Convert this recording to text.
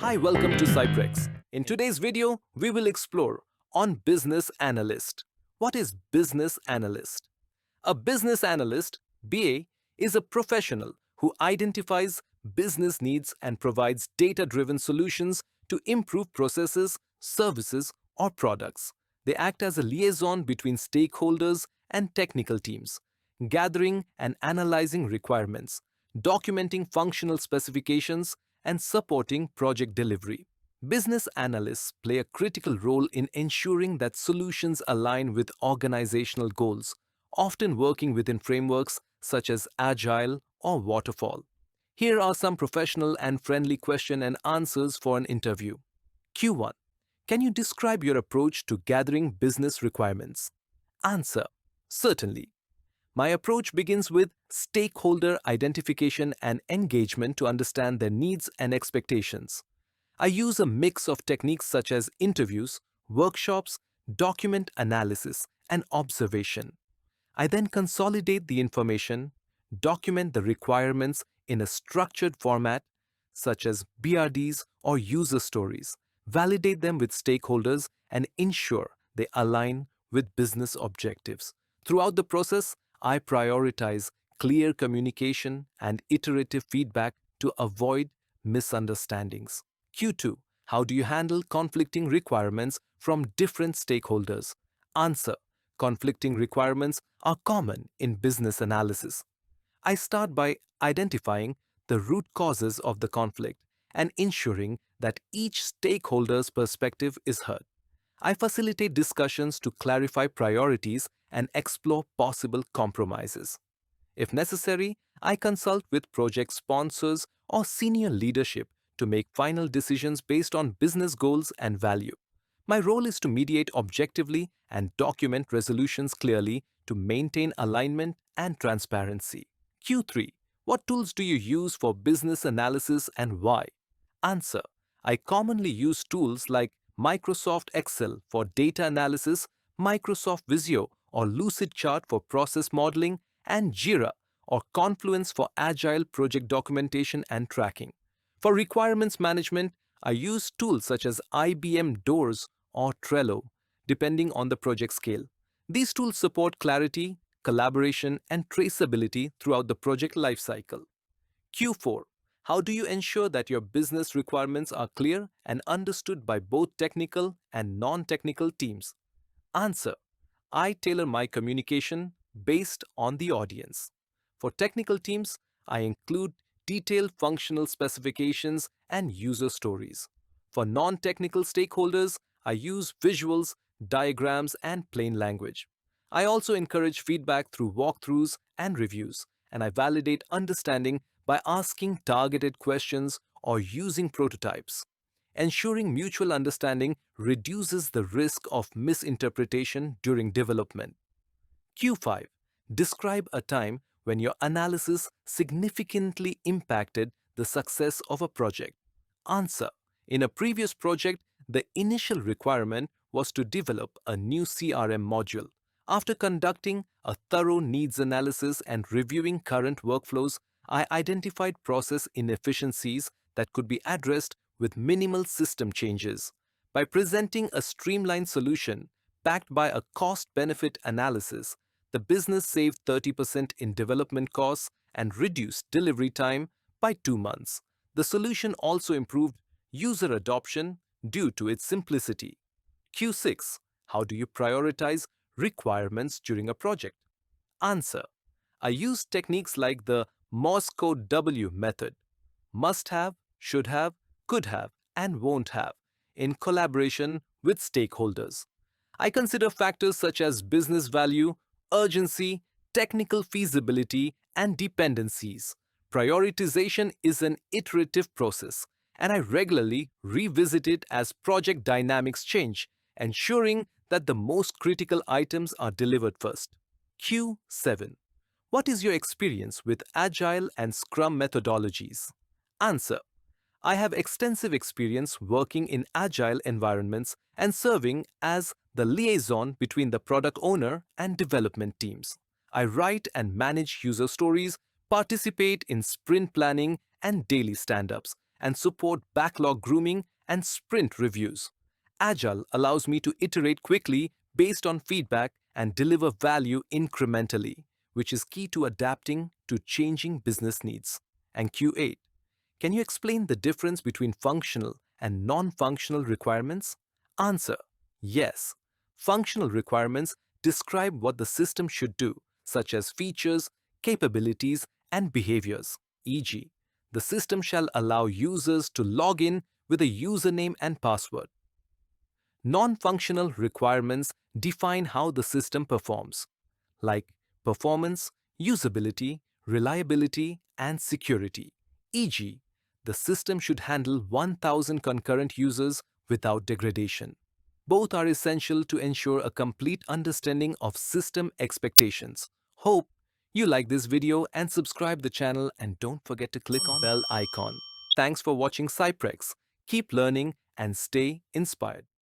Hi, welcome to Sciprex. In today's video, we will explore on Business Analyst. What is Business Analyst? A business analyst, BA, is a professional who identifies business needs and provides data-driven solutions to improve processes, services, or products. They act as a liaison between stakeholders and technical teams, gathering and analyzing requirements, documenting functional specifications, and supporting project delivery. Business analysts play a critical role in ensuring that solutions align with organizational goals, often working within frameworks such as Agile or Waterfall. Here are some professional and friendly question and answers for an interview. Q1. Can you describe your approach to gathering business requirements? Answer. Certainly. My approach begins with stakeholder identification and engagement to understand their needs and expectations. I use a mix of techniques such as interviews, workshops, document analysis, and observation. I then consolidate the information, document the requirements in a structured format such as BRDs or user stories, validate them with stakeholders, and ensure they align with business objectives. Throughout the process, I prioritize clear communication and iterative feedback to avoid misunderstandings. Q2. How do you handle conflicting requirements from different stakeholders? Answer. Conflicting requirements are common in business analysis. I start by identifying the root causes of the conflict and ensuring that each stakeholder's perspective is heard. I facilitate discussions to clarify priorities and explore possible compromises. If necessary, I consult with project sponsors or senior leadership to make final decisions based on business goals and value. My role is to mediate objectively and document resolutions clearly to maintain alignment and transparency. Q3. What tools do you use for business analysis and why? Answer. I commonly use tools like Microsoft Excel for data analysis, Microsoft Visio or Lucidchart for process modeling, and Jira or Confluence for agile project documentation and tracking. For requirements management, I use tools such as IBM Doors or Trello, depending on the project scale. These tools support clarity, collaboration, and traceability throughout the project lifecycle. Q4. How do you ensure that your business requirements are clear and understood by both technical and non-technical teams? Answer. I tailor my communication based on the audience. For technical teams, I include detailed functional specifications and user stories. For non-technical stakeholders, I use visuals, diagrams, and plain language. I also encourage feedback through walkthroughs and reviews, and I validate understanding by asking targeted questions or using prototypes. Ensuring mutual understanding reduces the risk of misinterpretation during development. Q5. Describe a time when your analysis significantly impacted the success of a project. Answer. In a previous project, the initial requirement was to develop a new CRM module. After conducting a thorough needs analysis and reviewing current workflows, I identified process inefficiencies that could be addressed with minimal system changes. By presenting a streamlined solution backed by a cost-benefit analysis, the business saved 30% in development costs and reduced delivery time by 2 months. The solution also improved user adoption due to its simplicity. Q6. How do you prioritize requirements during a project? Answer. I use techniques like the Morse code W method: must have, should have, could have, and won't have, in collaboration with stakeholders. I consider factors such as business value, urgency, technical feasibility, and dependencies. Prioritization is an iterative process, and I regularly revisit it as project dynamics change, ensuring that the most critical items are delivered first. Q7. What is your experience with Agile and Scrum methodologies? Answer. I have extensive experience working in Agile environments and serving as the liaison between the product owner and development teams. I write and manage user stories, participate in sprint planning and daily stand-ups, and support backlog grooming and sprint reviews. Agile allows me to iterate quickly based on feedback and deliver value incrementally, which is key to adapting to changing business needs. And Q8. Can you explain the difference between functional and non-functional requirements? Answer: yes. Functional requirements describe what the system should do, such as features, capabilities, and behaviors. E.g., the system shall allow users to log in with a username and password. Non-functional requirements define how the system performs, like performance, usability, reliability, and security. E.g., the system should handle 1,000 concurrent users without degradation. Both are essential to ensure a complete understanding of system expectations. Hope you like this video and subscribe the channel, and don't forget to click on bell icon. Thanks for watching Sciprex. Keep learning and stay inspired.